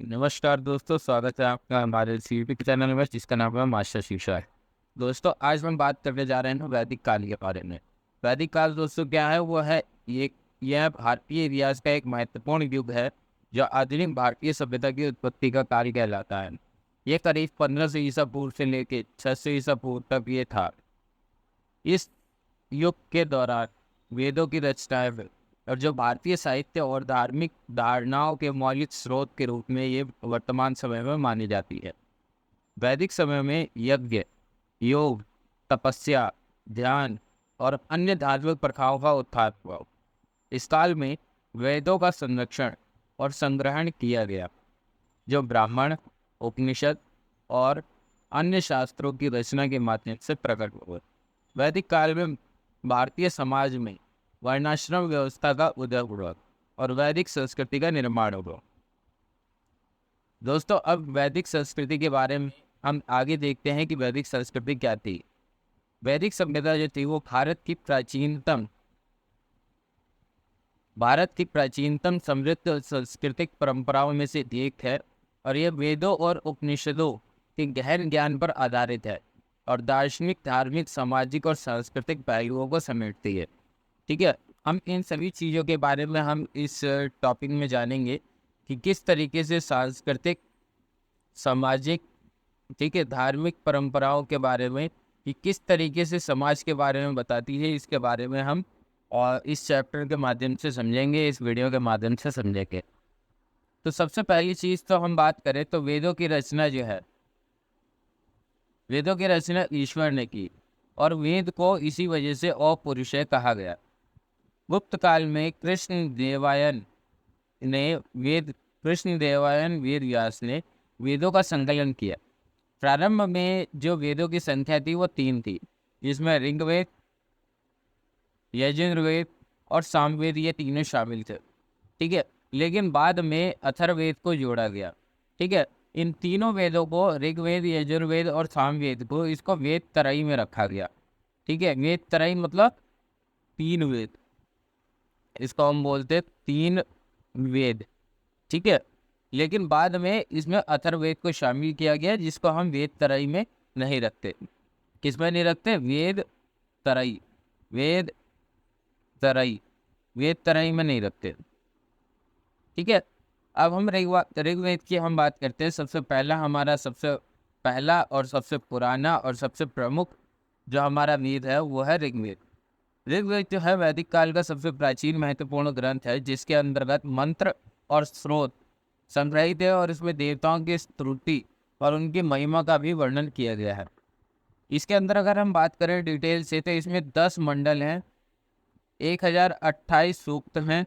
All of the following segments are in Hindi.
नमस्कार दोस्तों, स्वागत है आपका हमारे यूट्यूब चैनल में जिसका नाम है मास्टर शिक्षा है। दोस्तों, आज हम बात करने जा रहे हैं वैदिक काल के बारे में। वैदिक काल दोस्तों क्या है, वो है ये यह भारतीय इतिहास का एक महत्वपूर्ण युग है जो आधुनिक भारतीय सभ्यता की उत्पत्ति का काल कहलाता है। ये करीब 1500 ईसा पूर्व से लेकर 600 ईसा पूर्व तक ये था। इस युग के दौरान वेदों की रचनाएं हुई और जो भारतीय साहित्य और धार्मिक धारणाओं के मौलिक स्रोत के रूप में ये वर्तमान समय में मानी जाती है। वैदिक समय में यज्ञ, योग, तपस्या, ध्यान और अन्य धार्मिक प्रथाओं का उत्थान हुआ। इस काल में वेदों का संरक्षण और संग्रहण किया गया, जो ब्राह्मण, उपनिषद और अन्य शास्त्रों की रचना के माध्यम से प्रकट हुए। वैदिक काल में भारतीय समाज में वर्णाश्रम व्यवस्था का उदय हुआ और वैदिक संस्कृति का निर्माण हुआ। दोस्तों, अब वैदिक संस्कृति के बारे में हम आगे देखते हैं कि वैदिक संस्कृति क्या थी। वैदिक सभ्यता जो थी वो भारत की प्राचीनतम समृद्ध सांस्कृतिक परंपराओं में से एक है और यह वेदों और उपनिषदों के गहन ज्ञान पर आधारित है और दार्शनिक, धार्मिक, सामाजिक और सांस्कृतिक पहलुओं को समेटती है। ठीक है, हम इन सभी चीज़ों के बारे में हम इस टॉपिक में जानेंगे कि किस तरीके से सांस्कृतिक, सामाजिक, ठीक है, धार्मिक परंपराओं के बारे में कि किस तरीके से समाज के बारे में बताती है। इसके बारे में हम और इस चैप्टर के माध्यम से समझेंगे, इस वीडियो के माध्यम से समझेंगे। तो सबसे पहली चीज़ तो हम बात करें तो वेदों की रचना जो है, वेदों की रचना ईश्वर ने की और वेद को इसी वजह से अपौरुषेय कहा गया। गुप्त काल में कृष्ण देवायन वेद व्यास ने वेदों का संकलन किया। प्रारंभ में जो वेदों की संख्या थी वो 3 थी, जिसमें ऋग्वेद, यजुर्वेद और सामवेद ये तीनों शामिल थे। ठीक है, लेकिन बाद में अथर्ववेद को जोड़ा गया। ठीक है, इन तीनों वेदों को, ऋग्वेद, यजुर्वेद और सामवेद को, इसको वेद त्रयी में रखा गया। ठीक है, वेद त्रयी मतलब 3 वेद, इसको हम बोलते 3 वेद। ठीक है, लेकिन बाद में इसमें अथर्ववेद को शामिल किया गया, जिसको हम वेद त्रयी में नहीं रखते। किसमें नहीं रखते? वेद त्रयी, वेद त्रयी, वेद त्रयी में नहीं रखते। ठीक है, अब हम ऋग्वेद की हम बात करते हैं। सबसे पहला और सबसे पुराना और सबसे प्रमुख जो हमारा वेद है वो है ऋग्वेद। ऋग्वेद जो है वैदिक काल का सबसे प्राचीन महत्वपूर्ण ग्रंथ है, जिसके अंतर्गत मंत्र और स्रोत संग्रहित है और इसमें देवताओं की स्तुति और उनकी महिमा का भी वर्णन किया गया है। इसके अंदर अगर हम बात करें डिटेल से तो इसमें 10 मंडल हैं, 1028 सूक्त हैं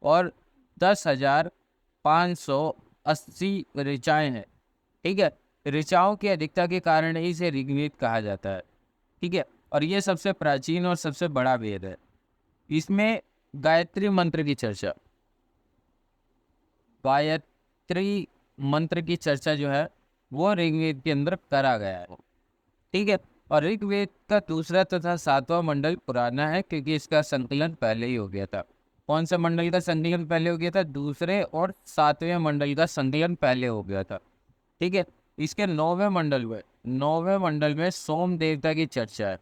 और 10,580 ऋचाएँ हैं। ठीक है, ऋचाओं की अधिकता के कारण ही इसे ऋग्वेद कहा जाता है। ठीक है, और ये सबसे प्राचीन और सबसे बड़ा वेद है। इसमें गायत्री मंत्र की चर्चा, गायत्री मंत्र की चर्चा जो है वो ऋग्वेद के अंदर करा गया है। ठीक है, और ऋग्वेद का दूसरा तथा 7वां मंडल पुराना है, क्योंकि इसका संकलन पहले ही हो गया था। कौन सा मंडल का संकलन पहले हो गया था? दूसरे और 7वें मंडल का संकलन पहले हो गया था। ठीक है, इसके 9वें मंडल में सोम देवता की चर्चा है,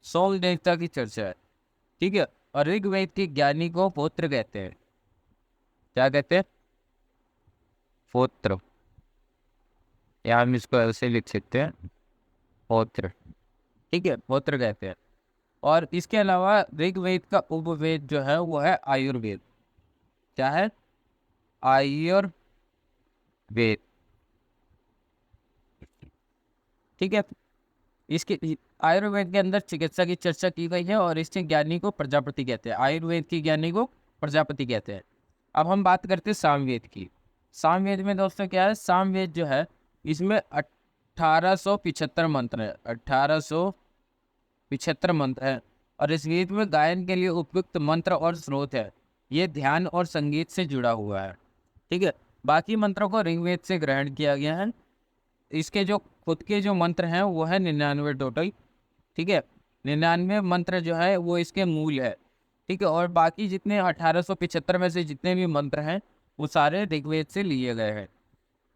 सोम देवता की चर्चा है। ठीक है, और ऋग्वेद के ज्ञानी को पौत्र कहते हैं। क्या कहते हैं? पौत्र, या हम इसको ऐसे लिख सकते हैं, पौत्र। ठीक है, पौत्र कहते हैं। और इसके अलावा ऋग्वेद का उपवेद जो है वो है आयुर्वेद। क्या है? आयुर्वेद। ठीक है, इसके आयुर्वेद के अंदर चिकित्सा की चर्चा की गई है और इसके ज्ञानी को प्रजापति कहते हैं। आयुर्वेद की ज्ञानी को प्रजापति कहते हैं। अब हम बात करते हैं सामवेद की। सामवेद में दोस्तों क्या है? सामवेद जो है इसमें 1875 मंत्र है, 1875 मंत्र है और इस वेद में गायन के लिए उपयुक्त मंत्र और स्रोत है। ये ध्यान और संगीत से जुड़ा हुआ है। ठीक है, बाकी मंत्रों को ऋग्वेद से ग्रहण किया गया है। इसके जो खुद के जो मंत्र हैं वो है 99 टोटल। ठीक है, 99 मंत्र जो है वो इसके मूल है। ठीक है, और बाकी जितने 1875 में से जितने भी मंत्र हैं वो सारे ऋग्वेद से लिए गए हैं।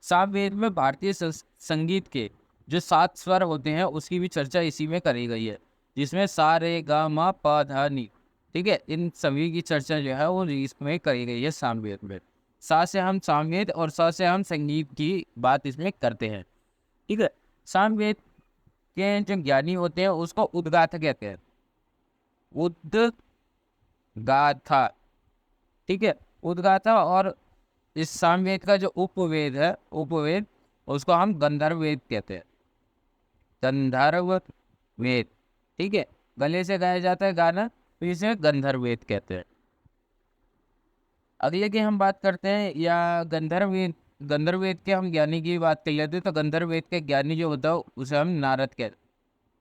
सामवेद में भारतीय संगीत के जो 7 स्वर होते हैं उसकी भी चर्चा इसी में करी गई है, जिसमें सा रे गा मा पा धा नी, ठीक है, इन सभी की चर्चा जो है वो इसमें करी गई है सामवेद में। सा से हम सामवेद और सा से हम संगीत की बात इसमें करते हैं, ठीक है। सामवेद के जो ज्ञानी होते हैं उसको उद्गाता कहते हैं, उद्गाथा, ठीक है, उद्गाता। और इस सामवेद का जो उपवेद है, उपवेद, उसको हम गंधर्व वेद कहते हैं, गंधर्व वेद, ठीक है। गले से गाया जाता है गाना, तो इसे गंधर्व वेद कहते हैं। अगले की हम बात करते हैं, या गंधर्व वेद, गंधर्व वेद के हम ज्ञानी की बात कर लेते हैं। तो गंधर्व वेद के ज्ञानी जो होता है उसे हम नारद कहते हैं,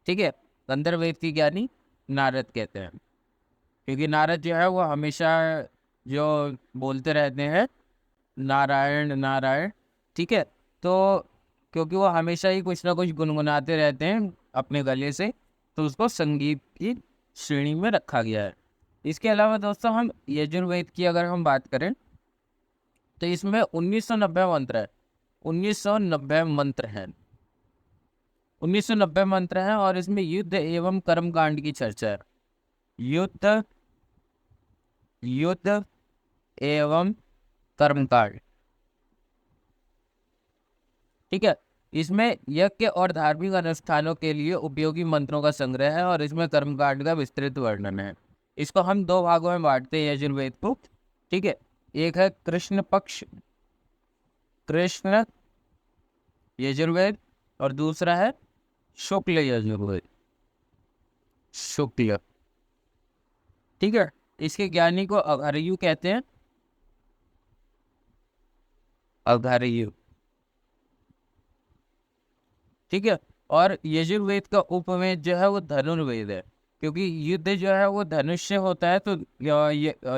ठीक है। गंधर्व वेद की ज्ञानी नारद कहते हैं, क्योंकि नारद जो है वो हमेशा जो बोलते रहते हैं नारायण नारायण, ठीक है। तो क्योंकि वो हमेशा ही कुछ ना कुछ गुनगुनाते रहते हैं अपने गले से, तो उसको संगीत की श्रेणी में रखा गया है। इसके अलावा दोस्तों हम यजुर्वेद की अगर हम बात करें तो इसमें 1990 मंत्र है, 1990 मंत्र हैं, 1990 मंत्र हैं। और इसमें युद्ध एवं कर्म कांड की चर्चा है, युद्ध युद्ध एवं कर्मकांड, ठीक है। इसमें यज्ञ और धार्मिक अनुष्ठानों के लिए उपयोगी मंत्रों का संग्रह है, और इसमें कर्मकांड का विस्तृत वर्णन है। इसको हम 2 भागों में बांटते हैं यजुर्वेद को, ठीक है। एक है कृष्ण पक्ष, कृष्ण यजुर्वेद, और दूसरा है शुक्ल यजुर्वेद, शुक्ल, ठीक है। इसके ज्ञानी को अघर्यु कहते हैं, अघर्यु, ठीक है। और यजुर्वेद का उपवेद जो है वो धनुर्वेद है, क्योंकि युद्ध जो है वो धनुष से होता है, तो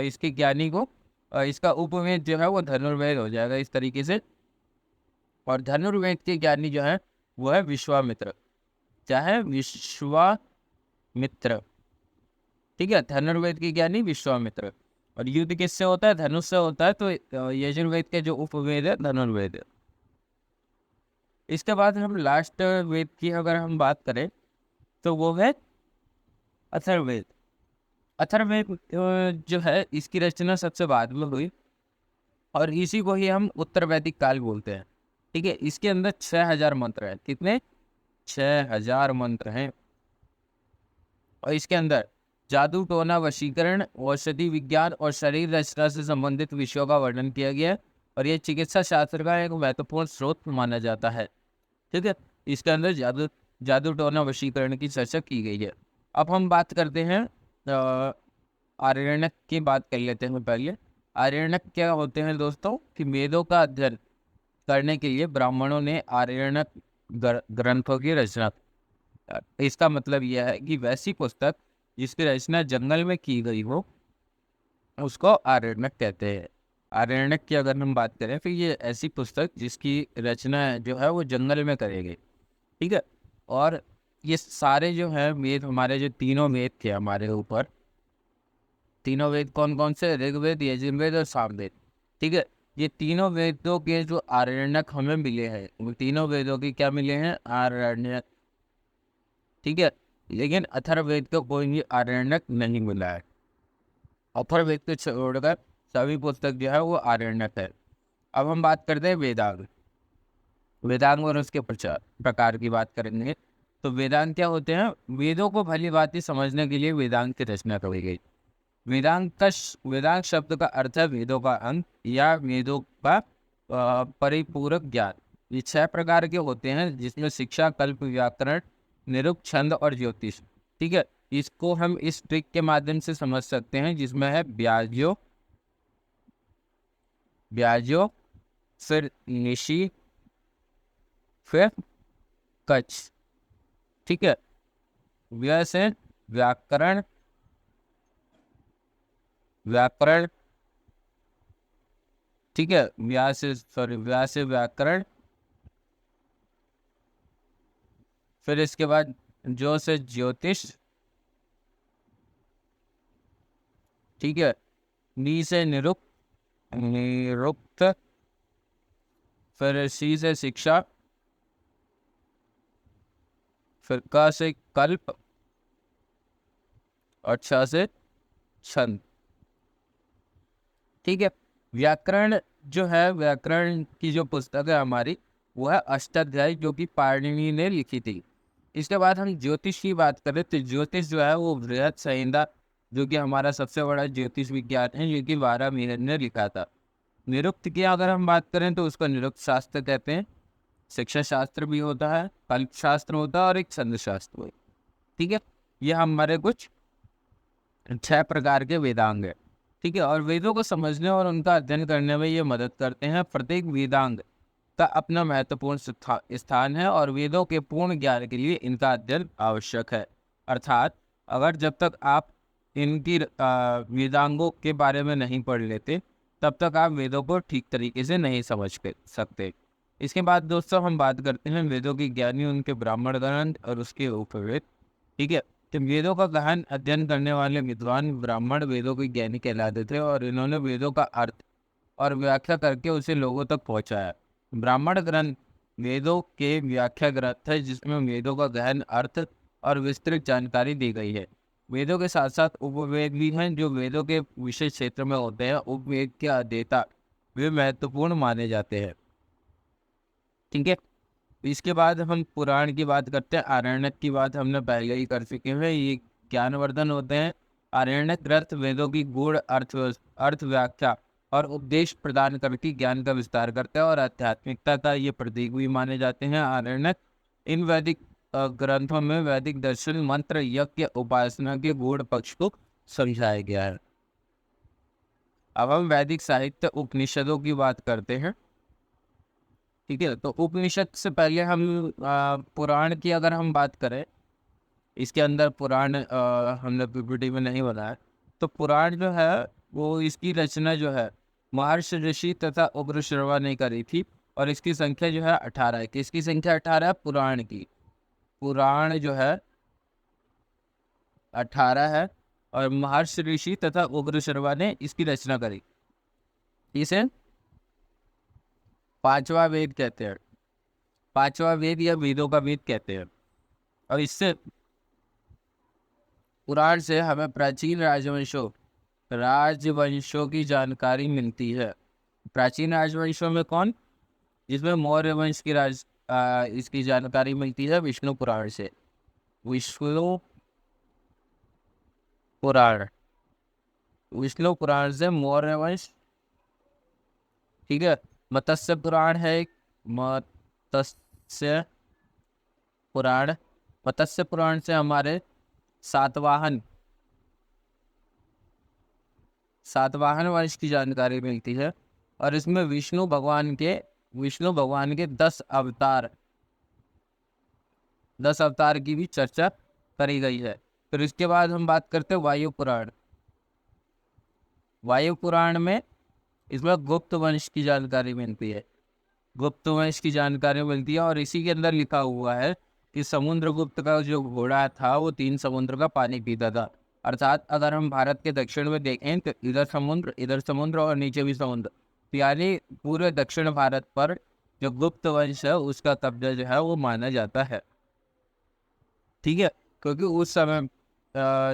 इसके ज्ञानी को इसका उपवेद जो है वो धनुर्वेद हो जाएगा इस तरीके से। और धनुर्वेद के ज्ञानी जो है वो है विश्वामित्र, चाहे विश्वामित्र, ठीक है। धनुर्वेद के ज्ञानी विश्वामित्र। और युद्ध किससे होता है? धनुष से होता है। तो यजुर्वेद के जो उपवेद है धनुर्वेद है। इसके बाद हम लास्ट वेद की अगर हम बात करें तो वो है अथर्ववेद। अथर्ववेद जो है इसकी रचना सबसे बाद में हुई, और इसी को ही हम उत्तर वैदिक काल बोलते हैं, ठीक है। इसके अंदर 6000 मंत्र हैं। कितने? 6000 मंत्र हैं। और इसके अंदर जादू टोना वशीकरण औषधि विज्ञान और शरीर रचना से संबंधित विषयों का वर्णन किया गया है, और यह चिकित्सा शास्त्र का एक महत्वपूर्ण स्रोत माना जाता है, ठीक है। इसके अंदर जादू टोना वशीकरण की चर्चा की गई है। अब हम बात करते हैं आर्यणक की बात कर लेते हैं पहले। आर्यणक क्या होते हैं दोस्तों? कि वेदों का अध्ययन करने के लिए ब्राह्मणों ने आर्यणक ग्रंथों की रचना। इसका मतलब यह है कि वैसी पुस्तक जिसकी रचना जंगल में की गई हो उसको आर्यणक कहते हैं। आर्यणक की अगर हम बात करें फिर ये ऐसी पुस्तक जिसकी रचना जो है वो जंगल में करी गई, ठीक है। और ये सारे जो है वेद, हमारे जो तीनों वेद थे हमारे ऊपर, तीनों वेद कौन कौन से? ऋग्वेद, यजुर्वेद और सामवेद, ठीक है। ये तीनों वेदों के जो आरण्यक हमें मिले हैं वो तीनों वेदों के क्या मिले हैं? आरण्यक, ठीक है। लेकिन अथर्ववेद को कोई भी आरण्यक नहीं मिला है। अथर्ववेद को छोड़कर सभी पुस्तक जो है वो आरण्यक है। अब हम बात करते हैं वेदांग। वेदांग और उसके प्रकार की बात करेंगे। तो वेदांग क्या होते हैं? वेदों को भली भांति समझने के लिए वेदांग की रचना करी गई। वेदांग शब्द का अर्थ है वेदों का अंग या वेदों का परिपूरक ज्ञान। ये 6 प्रकार के होते हैं, जिसमें शिक्षा, कल्प, व्याकरण, निरुक्त, छंद और ज्योतिष, ठीक है। इसको हम इस ट्रिक के माध्यम से समझ सकते हैं, जिसमें है ब्याजो, फिर निशी, फिर कच्छ, ठीक है। व्या से व्याकरण, व्याकरण, ठीक है। व्या से व्याकरण, फिर इसके बाद जो से ज्योतिष, ठीक है। नी से निरुक्त, निरुक्त, फिर सी से शिक्षा, फिर क से कल्प, और छ से छंद। ठीक है। व्याकरण जो है, व्याकरण की जो पुस्तक है हमारी, वो है अष्टाध्यायी, जो कि पाणिनि ने लिखी थी। इसके बाद हम ज्योतिष की बात करें तो ज्योतिष जो है वो बृहत संहिता, जो कि हमारा सबसे बड़ा ज्योतिष विज्ञान है, जो कि वारामिहिर ने लिखा था। निरुक्त की अगर हम बात करें तो उसको निरुक्त शास्त्र कहते हैं। शिक्षा शास्त्र भी होता है, कल्प शास्त्र होता है, और एक छंद शास्त्र होता है। ठीक है। ये हमारे कुछ 6 प्रकार के वेदांग है। ठीक है। और वेदों को समझने और उनका अध्ययन करने में ये मदद करते हैं। प्रत्येक वेदांग का अपना महत्वपूर्ण स्थान है, और वेदों के पूर्ण ज्ञान के लिए इनका अध्ययन आवश्यक है। अर्थात अगर जब तक आप इनकी वेदांगों के बारे में नहीं पढ़ लेते, तब तक आप वेदों को ठीक तरीके से नहीं समझ सकते। इसके बाद दोस्तों हम बात करते हैं वेदों के ज्ञानी, उनके ब्राह्मण ग्रंथ और उसके उपवेद। ठीक है। तो वेदों का गहन अध्ययन करने वाले विद्वान ब्राह्मण वेदों के ज्ञानी कहलाते थे, और इन्होंने वेदों का अर्थ और व्याख्या करके उसे लोगों तक पहुंचाया। ब्राह्मण ग्रंथ वेदों के व्याख्या ग्रंथ है, जिसमें वेदों का गहन अर्थ और विस्तृत जानकारी दी गई है। वेदों के साथ साथ उपवेद भी हैं, जो वेदों के विशेष क्षेत्र में होते हैं। उपवेद के अध्येता वे महत्वपूर्ण माने जाते हैं। ठीक है। इसके बाद हम पुराण की बात करते हैं। आरण्यक की बात हमने पहले ही कर चुके हैं। ये ज्ञानवर्धन होते हैं। आरण्यक ग्रंथ वेदों की गूढ़ अर्थ व्याख्या और उपदेश प्रदान करके ज्ञान का विस्तार करते हैं, और आध्यात्मिकता का ये प्रतीक भी माने जाते हैं। आरण्यक इन वैदिक ग्रंथों में वैदिक दर्शन, मंत्र, यज्ञ, उपासना के गूढ़ पक्ष को समझाया गया है। अब हम वैदिक साहित्य उपनिषदों की बात करते हैं। ठीक है। तो उपनिषद से पहले हम पुराण की अगर हम बात करें, इसके अंदर पुराण हमने पीपीटी में नहीं बनाया। तो पुराण जो है वो, इसकी रचना जो है महर्षि ऋषि तथा उग्र श्रवा ने करी थी, और इसकी संख्या जो है 18 है। किसकी संख्या 18 है? पुराण की। पुराण जो है 18 है, और महर्षि ऋषि तथा उग्र श्रवा ने इसकी रचना करी। इसे 5वां वेद कहते हैं। 5वां वेद या वेदों का वेद कहते हैं। और इससे, पुराण से हमें प्राचीन राजवंशों की जानकारी मिलती है। प्राचीन राजवंशों में कौन? जिसमें मौर्य वंश की इसकी जानकारी मिलती है विष्णु पुराण से। विष्णु पुराण, विष्णु पुराण से मौर्य वंश। ठीक है। मत्स्य पुराण है एक, मत्स्य पुराण। मत्स्य पुराण से हमारे सातवाहन वंश की जानकारी मिलती है, और इसमें विष्णु भगवान के 10 अवतार की भी चर्चा करी गई है। फिर इसके बाद हम बात करते हैं वायु पुराण। वायु पुराण में इसमें गुप्त वंश की जानकारी मिलती है। गुप्त वंश की जानकारी मिलती है, और इसी के अंदर लिखा हुआ है कि समुद्रगुप्त का जो घोड़ा था वो 3 समुद्र का पानी पीता था। अर्थात अगर हम भारत के दक्षिण में देखें तो इधर समुद्र और नीचे भी समुद्र, तो यानी पूरे दक्षिण भारत पर जो गुप्त वंश है उसका कब्जा जो है वो माना जाता है। ठीक है। क्योंकि उस समय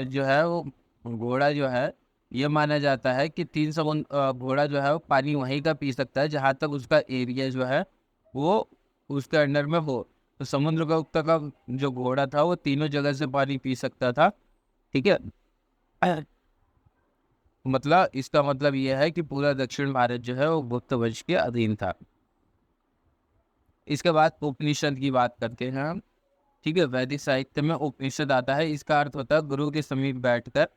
जो है वो घोड़ा जो है, ये माना जाता है कि 3 समुद्र, घोड़ा जो है वो पानी वहीं का पी सकता है जहाँ तक उसका एरिया जो है वो उसके अंडर में हो। तो समुद्रगुप्त का जो घोड़ा था वो तीनों जगह से पानी पी सकता था। ठीक है। मतलब इसका मतलब यह है कि पूरा दक्षिण भारत जो है वो गुप्त वंश के अधीन था। इसके बाद उपनिषद की बात करते हैं हम। ठीक है। वैदिक साहित्य में उपनिषद आता है। इसका अर्थ होता है गुरु के समीप बैठकर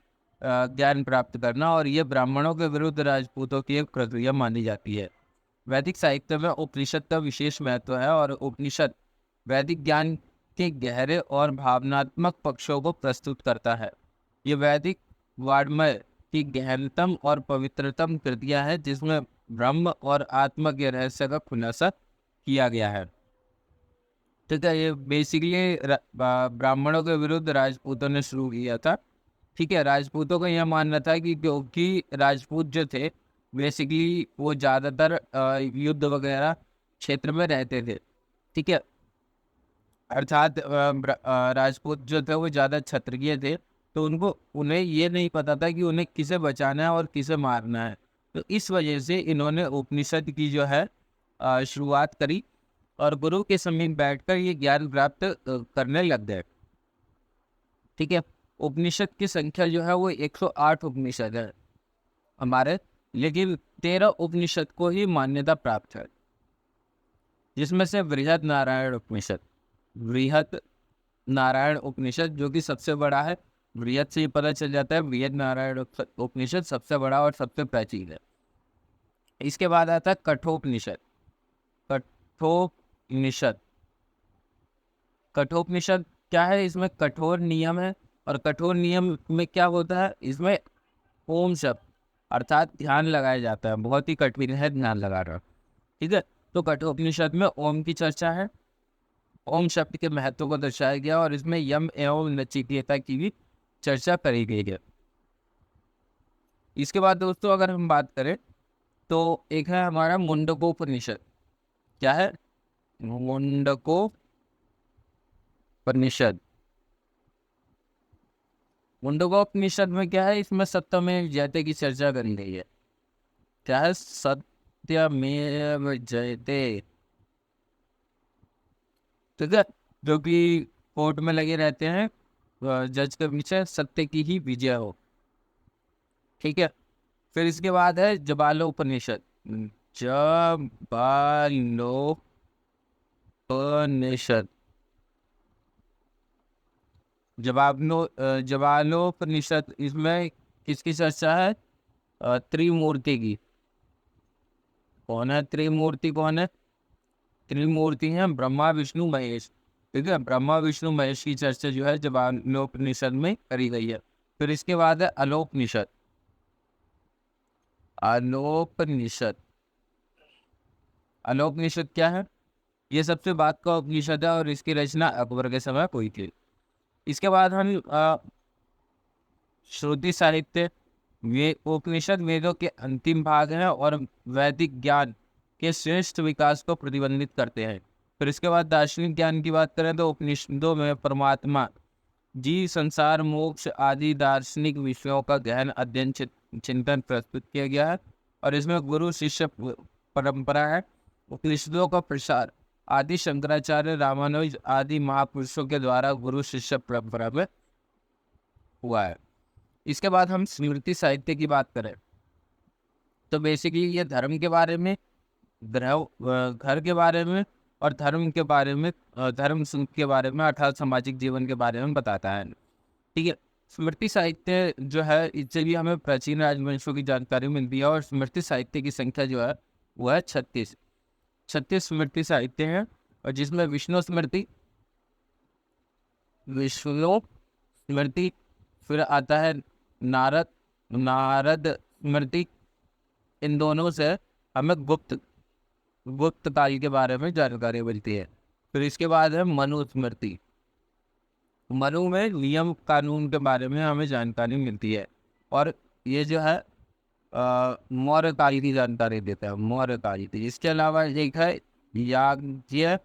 ज्ञान प्राप्त करना, और यह ब्राह्मणों के विरुद्ध राजपूतों की एक प्रक्रिया मानी जाती है। वैदिक साहित्य में उपनिषद का विशेष महत्व है, और उपनिषद वैदिक ज्ञान के गहरे और भावनात्मक पक्षों को प्रस्तुत करता है। ये वैदिक वाङ्मय की गहनतम और पवित्रतम कृतियां हैं, जिसमें ब्रह्म और आत्मा के रहस्य का खुलासा किया गया है। ठीक है। ये बेसिकली ब्राह्मणों के विरुद्ध राजपूतों ने शुरू किया था। ठीक है। राजपूतों का यह मानना था कि क्योंकि राजपूत जो थे बेसिकली वो ज़्यादातर युद्ध वगैरह क्षेत्र में रहते थे, ठीक है। अर्थात राजपूत जो थे वो ज़्यादा क्षत्रिय थे, तो उन्हें ये नहीं पता था कि उन्हें किसे बचाना है और किसे मारना है। तो इस वजह से इन्होंने उपनिषद की जो है शुरुआत करी और गुरु के समीप बैठकर ये ज्ञान प्राप्त करने लग गए, ठीक है। उपनिषद की संख्या जो है वो 108 उपनिषद है हमारे, लेकिन 13 उपनिषद को ही मान्यता प्राप्त है, जिसमें से बृहद नारायण उपनिषद, बृहद नारायण उपनिषद जो कि सबसे बड़ा है। बृहद से ही पता चल जाता है बृहद नारायण उपनिषद सबसे बड़ा और सबसे प्राचीन है। इसके बाद आता है कठोपनिषद। कठोपनिषद, कठोपनिषद क्या है? इसमें कठोर नियम है, और कठोर नियम में क्या होता है? इसमें ओम शब्द अर्थात ध्यान लगाया जाता है, बहुत ही कठिन है ध्यान लगा रहा, ठीक है। तो कठोपनिषद में ओम की चर्चा है, ओम शब्द के महत्व को दर्शाया गया, और इसमें यम एवं नचिकेता की भी चर्चा करी गई है। इसके बाद दोस्तों अगर हम बात करें तो एक है हमारा मुंडकोपनिषद। क्या है? मुंडकोपनिषद। मुंडकोपनिषद में क्या है? इसमें सत्यमेव जयते की चर्चा करी गई है। क्या है? सत्यमेव जयते, ठीक है। जो कि कोर्ट में लगे रहते हैं जज के पीछे, सत्य की ही विजय हो, ठीक है। फिर इसके बाद है जबालोपनिषद। जबालोपनिषद, जबालोपनिषद इसमें किसकी चर्चा है? त्रिमूर्ति की। कौन है त्रिमूर्ति? कौन है त्रिमूर्ति? है ब्रह्मा विष्णु महेश, ठीक है। ब्रह्मा विष्णु महेश की चर्चा जो है जबालोपनिषद में करी गई है। फिर इसके बाद है अलोपनिषद। अलोपनिषद, अलोपनिषद क्या है? ये सबसे बाद का उपनिषद है और इसकी रचना अकबर के समय हुई थी। इसके बाद हम श्रुति साहित्य। वे उपनिषद वेदों के अंतिम भाग हैं और वैदिक ज्ञान के श्रेष्ठ विकास को प्रतिबंधित करते हैं। फिर इसके बाद दार्शनिक ज्ञान की बात करें तो उपनिषदों में परमात्मा, जीव, संसार, मोक्ष आदि दार्शनिक विषयों का गहन अध्ययन चिंतन प्रस्तुत किया गया है, और इसमें गुरु शिष्य परंपरा है। उपनिषदों का प्रसार आदि शंकराचार्य, रामानुज आदि महापुरुषों के द्वारा गुरु शिष्य परंपरा में हुआ है। इसके बाद हम स्मृति साहित्य की बात करें तो बेसिकली ये धर्म के बारे में, घर के बारे में और धर्म के बारे में, धर्म के बारे में अर्थात सामाजिक जीवन के बारे में बताता है, ठीक है। स्मृति साहित्य जो है इससे भी हमें प्राचीन राजवंशों की जानकारी मिलती है, और स्मृति साहित्य की संख्या जो है वो है 36 स्मृति साहित्य है। और जिसमें विष्णु स्मृति, फिर आता है नारद स्मृति। इन दोनों से हमें गुप्त काल के बारे में जानकारी मिलती है। फिर इसके बाद है मनु स्मृति। मनु में नियम कानून के बारे में हमें जानकारी मिलती है, और ये जो है मौर्य काल की जानकारी देता है, मौर्य काल की। इसके अलावा एक है याज्ञवल्क्य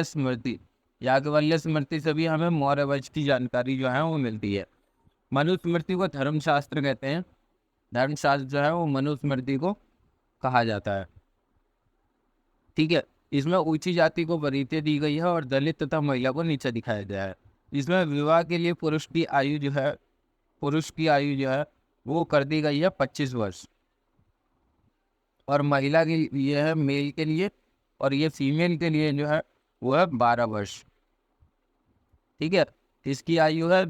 स्मृति। याज्ञवल्क्य स्मृति से भी हमें मौर्य वंश की जानकारी जो है वो मिलती है। मनु स्मृति को धर्मशास्त्र कहते हैं। धर्मशास्त्र जो है वो मनु स्मृति को कहा जाता है, ठीक है। इसमें ऊंची जाति को वरीयता दी गई है और दलित तथा महिला को नीचा दिखाया गया है। इसमें विवाह के लिए पुरुष की आयु जो है वो कर दी गई है 25 वर्ष, और महिला के लिए है, मेल के लिए, और ये फीमेल के लिए जो है वो है 12 वर्ष, ठीक है। इसकी आयु है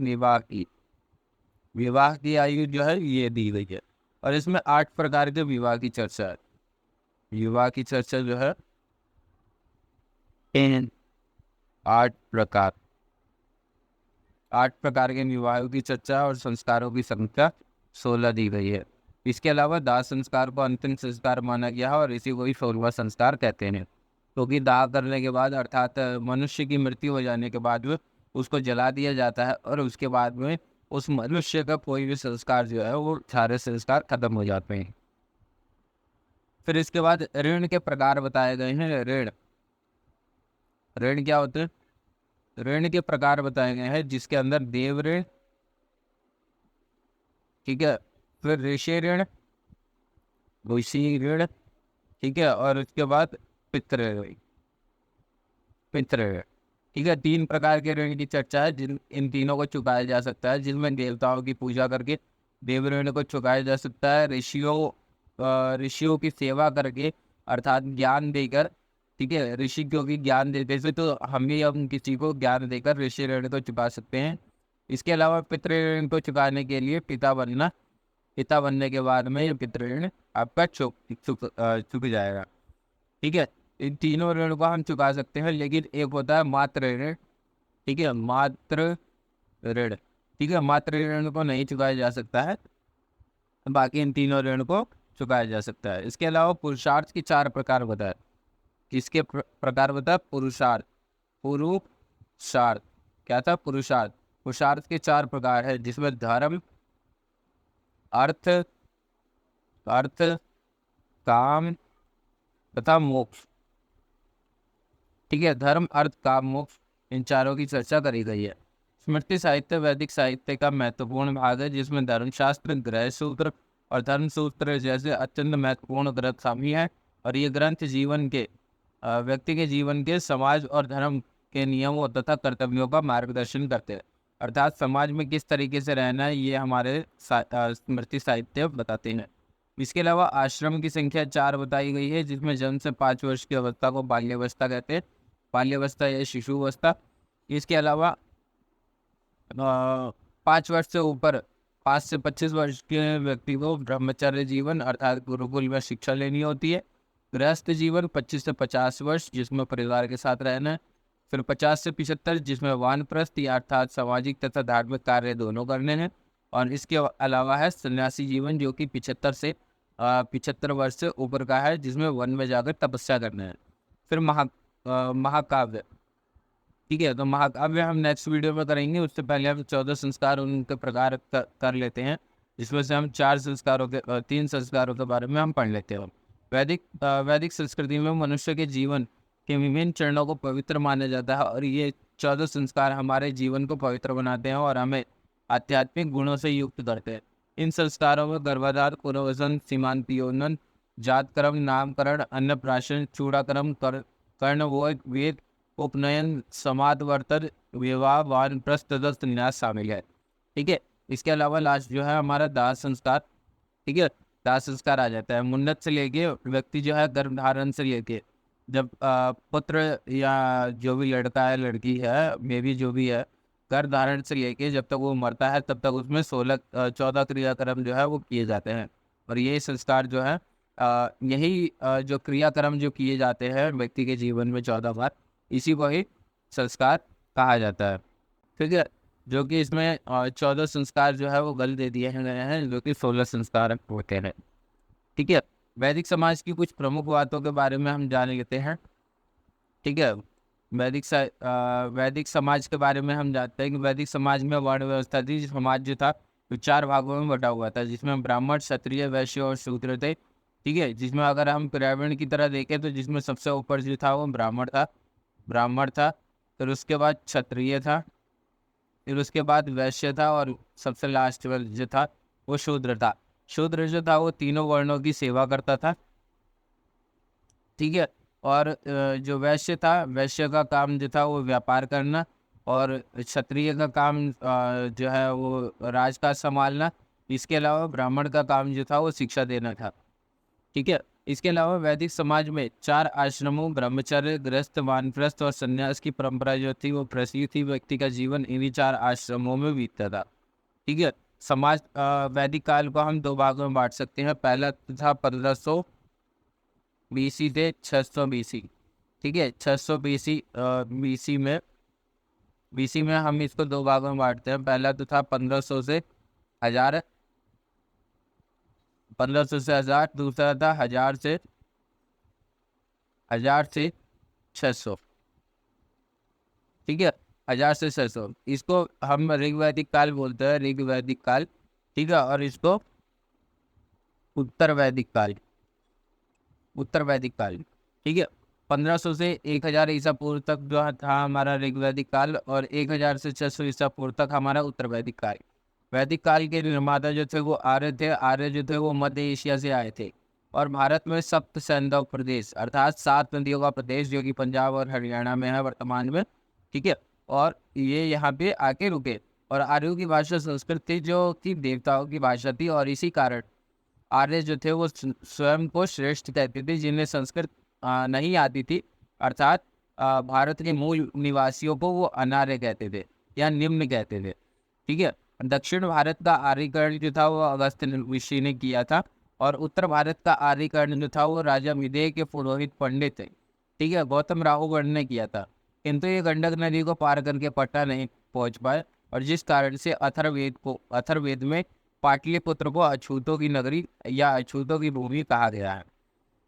विवाह की आयु जो है ये दी गई है। और इसमें 8 प्रकार के विवाह की चर्चा है। विवाह की चर्चा जो है 8 प्रकार के विवाहों की चर्चा और संस्कारों की संख्या 16 दी गई है। इसके अलावा दाह संस्कार को अंतिम संस्कार माना गया है, और इसी को ही 16वां संस्कार कहते हैं, क्योंकि दाह करने के बाद अर्थात मनुष्य की मृत्यु हो जाने के बाद उसको जला दिया जाता है, और उसके बाद में उस मनुष्य का कोई भी संस्कार जो है वो सारे संस्कार खत्म हो जाते हैं। फिर इसके बाद ऋण के प्रकार बताए गए हैं। ऋण ऋण क्या होते हैं? ऋण के प्रकार बताए गए हैं जिसके अंदर देव ऋण, ठीक है, फिर ऋषि ऋण, ऋषि ऋण, ठीक है, और उसके बाद पितृ ऋण, पितृ ऋण, ठीक है। 3 प्रकार के ऋण की चर्चा है जिन इन तीनों को चुकाया जा सकता है, जिनमें देवताओं की पूजा करके देव ऋण को चुकाया जा सकता है, ऋषियों की सेवा करके अर्थात ज्ञान देकर, ठीक है, ऋषि क्योंकि ज्ञान देते थे तो हम किसी को ज्ञान देकर ऋषि ऋण को चुका सकते हैं। इसके अलावा पितृ ऋण को चुकाने के लिए पिता बनने के बाद में ये पितृ ऋण आपका चुक जाएगा, ठीक है। इन तीनों ऋण को हम चुका सकते हैं, लेकिन एक होता है मातृ ऋण, ठीक है, मातृ ऋण, ठीक है, मातृ ऋण को नहीं चुकाया जा सकता है, बाकी इन तीनों ऋण को चुकाया जा सकता है। इसके अलावा पुरुषार्थ की 4 प्रकार बताए। किसके प्रकार बताए? पुरुषार्थ, पुरुषार्थ क्या था? पुरुषार्थ। पुरुषार्थ के 4 प्रकार है जिसमें धर्म, अर्थ, अर्थ, काम तथा मोक्ष, ठीक है। धर्म, अर्थ, काम, मोक्ष, इन चारों की चर्चा करी गई है। स्मृति साहित्य वैदिक साहित्य का महत्वपूर्ण भाग है जिसमें धर्मशास्त्र, गृह सूत्र और धर्म सूत्र जैसे अत्यंत महत्वपूर्ण ग्रंथ शामिल हैं, और ये ग्रंथ व्यक्ति के जीवन के, समाज और धर्म के नियमों तथा कर्तव्यों का मार्गदर्शन करते हैं। अर्थात समाज में किस तरीके से रहना है ये हमारे स्मृति साहित्य बताते हैं। इसके अलावा आश्रम की संख्या 4 बताई गई है जिसमें जन्म से 5 वर्ष की अवस्था को बाल्यावस्था कहते हैं, बाल्यावस्था या शिशु अवस्था। इसके अलावा 5 वर्ष से ऊपर 5 से 25 वर्ष के व्यक्ति को ब्रह्मचर्य जीवन अर्थात गुरुकुल में शिक्षा लेनी होती है। गृहस्थ जीवन 25 से 50 वर्ष जिसमें परिवार के साथ रहना है। फिर 50 से 75 जिसमें वानप्रस्थ या अर्थात सामाजिक तथा धार्मिक कार्य दोनों करने हैं। और इसके अलावा है सन्यासी जीवन जो कि 75 वर्ष से ऊपर का है जिसमें वन में जाकर तपस्या करना है। फिर महाकाव्य, ठीक है, तो महाकाव्य हम नेक्स्ट वीडियो में करेंगे। उससे पहले हम 14 संस्कार उनके प्रकार कर लेते हैं, जिसमें से हम 3 संस्कारों के बारे में हम पढ़ लेते हैं। वैदिक संस्कृति में मनुष्य के जीवन के विभिन्न चरणों को पवित्र माना जाता है, और ये 14 संस्कार हमारे जीवन को पवित्र बनाते हैं और हमें आध्यात्मिक गुणों से युक्त करते हैं। इन संस्कारों में गर्भाधान, पुनर्वसन, सीमांतयोजन, जातकर्म, नामकरण, अन्नप्राशन, चूड़ाकर्म, कर्ण, वेद, उपनयन, समादवर्तन, विवाह, वानप्रस्थ तथा संन्यास शामिल है, ठीक है। इसके अलावा लास्ट जो है हमारा दाह संस्कार, ठीक है, दाह संस्कार आ जाता है। मुन्नत से लेके व्यक्ति जो है गर्भधारण से लेके जब पुत्र या जो भी लड़का है लड़की है मे भी जो भी है, गर्भधारण से लेके जब तक वो मरता है तब तक उसमें 14 क्रियाक्रम जो है वो किए जाते हैं। और ये संस्कार जो है यही जो क्रियाक्रम जो किए जाते हैं व्यक्ति के जीवन में 14 बार, इसी को ही संस्कार कहा जाता है, ठीक है। जो कि इसमें 14 संस्कार जो है वो गल दे दिए गए हैं जो कि 16 संस्कार होते हैं, ठीक है। वैदिक समाज की कुछ प्रमुख बातों के बारे में हम जान लेते हैं, ठीक है। वैदिक समाज के बारे में हम जानते हैं कि वैदिक समाज में वर्ण व्यवस्था थी। समाज जो था वो 4 भागों में बटा हुआ था जिसमें ब्राह्मण, क्षत्रिय, वैश्य और शूद्र थे, ठीक है। जिसमें अगर हम पिरामिड की तरह देखें तो जिसमें सबसे ऊपर जो था वो ब्राह्मण था, फिर उसके बाद क्षत्रिय था, फिर उसके बाद वैश्य था, और सबसे लास्ट जो था वो शूद्र था। शूद्र जो था वो तीनों वर्णों की सेवा करता था, ठीक है। और जो वैश्य था, वैश्य का काम जो था वो व्यापार करना, और क्षत्रिय का काम जो है वो राजकाज संभालना। इसके अलावा ब्राह्मण का काम जो था वो शिक्षा देना था, ठीक है। इसके अलावा वैदिक समाज में 4 आश्रमों ब्रह्मचर्य, गृहस्थ, वानप्रस्थ और संन्यास की परंपरा जो थी वो प्रसिद्ध थी। व्यक्ति का जीवन इन्हीं 4 आश्रमों में बीतता था, ठीक है। वैदिक काल को हम 2 भागों में बांट सकते हैं। पहला था 1500 BC से 600 BC, ठीक है। 600 BC BC में हम इसको 2 भागों में बांटते हैं। पहला तो था 1500 से 1000, 1500 से 1000, दूसरा था 1000 से 600, ठीक है। 1000 से 600, इसको हम ऋग्वैदिक काल बोलते हैं, ऋग्वैदिक काल, ठीक है। और इसको उत्तर वैदिक काल, उत्तर वैदिक काल, ठीक है। 1500 से 1000 ईसा पूर्व तक जो था हमारा ऋग्वैदिक काल, और 1000 से 600 ईसा पूर्व तक हमारा उत्तर वैदिक काल। वैदिक काल के निर्माता जो थे वो आर्य थे। आर्य जो थे वो मध्य एशिया से आए थे, और भारत में सप्त सैंधव प्रदेश अर्थात 7 नदियों का प्रदेश, जो कि पंजाब और हरियाणा में है वर्तमान में, ठीक है। और ये यहाँ पे आके रुके, और आर्यों की भाषा संस्कृत थी, जो कि देवताओं की भाषा थी, और इसी कारण आर्य जो थे वो स्वयं को श्रेष्ठ कहते थे, जिन्हें संस्कृत नहीं आती थी, अर्थात भारत के मूल निवासियों को वो अनार्य कहते थे या निम्न कहते थे, ठीक है। दक्षिण भारत का आर्यीकरण जो था वो अगस्त्य ऋषि ने किया था, और उत्तर भारत का आर्यीकरण जो था वो राजा विदेह के पुरोहित पंडित थे, ठीक है, गौतम राहुगण ने किया था। किंतु ये गंडक नदी को पार करके पटना नहीं पहुंच पाए, और जिस कारण से अथर्ववेद में पाटलिपुत्र को अछूतों की नगरी या अछूतों की भूमि कहा गया है,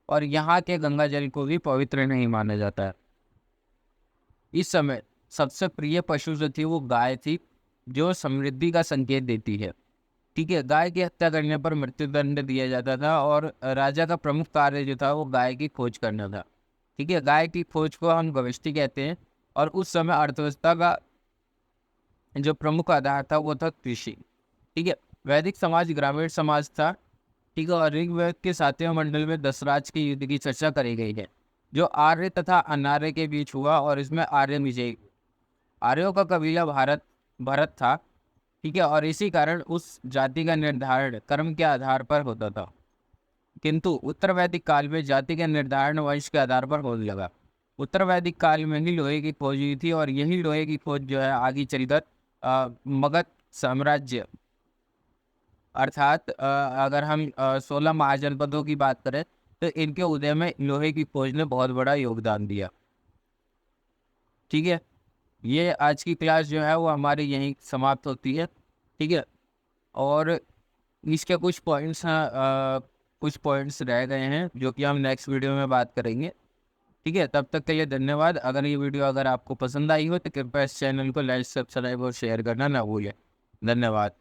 और यहाँ के गंगा जल को भी पवित्र नहीं माना जाता है। इस समय सबसे प्रिय पशु जो थी वो गाय थी, जो समृद्धि का संकेत देती है, ठीक है। गाय की हत्या करने पर मृत्युदंड दिया जाता था, और राजा का प्रमुख कार्य जो था वो गाय की खोज करना था, ठीक है। गाय की खोज को हम गविष्टि कहते हैं, और उस समय अर्थव्यवस्था का जो प्रमुख आधार था वो था कृषि, ठीक है। वैदिक समाज ग्रामीण समाज था, ठीक है। और ऋग्वेद के 7वें मंडल में दशराज के युद्ध की चर्चा करी गई है, जो आर्य तथा अनार्य के बीच हुआ, और इसमें आर्य विजयी। आर्यों का कबीला भरत था, ठीक है। और इसी कारण उस जाति का निर्धारण कर्म के आधार पर होता था, किंतु उत्तर वैदिक काल में जाति का निर्धारण वंश के आधार पर होने लगा। उत्तर वैदिक काल में ही लोहे की खोज हुई थी, और यही लोहे की खोज जो है आगे चलकर मगध साम्राज्य, अर्थात अगर हम 16 महाजनपदों की बात करें, तो इनके उदय में लोहे की खोज ने बहुत बड़ा योगदान दिया, ठीक है। ये आज की क्लास जो है वो हमारी यहीं समाप्त होती है, ठीक है। और इसके कुछ पॉइंट्स हैं, कुछ पॉइंट्स रह गए हैं जो कि हम नेक्स्ट वीडियो में बात करेंगे, ठीक है। तब तक के लिए धन्यवाद। अगर ये वीडियो अगर आपको पसंद आई हो तो कृपया इस चैनल को लाइक, सब्सक्राइब और शेयर करना ना भूलें। धन्यवाद।